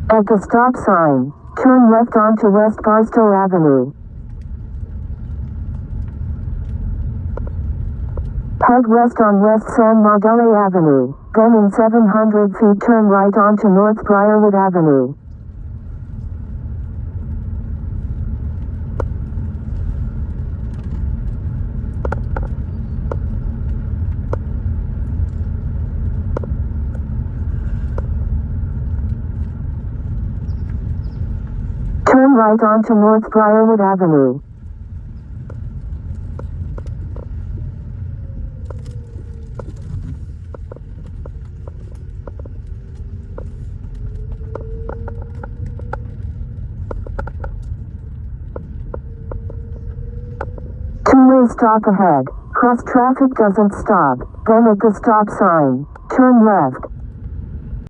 At the stop sign, turn left onto West Barstow Avenue. Head west on West San Miguel Avenue, then in 700 feet turn right onto North Briarwood Avenue. Turn right onto North Briarwood Avenue. Two-way stop ahead. Cross traffic doesn't stop. Then at the stop sign, turn left.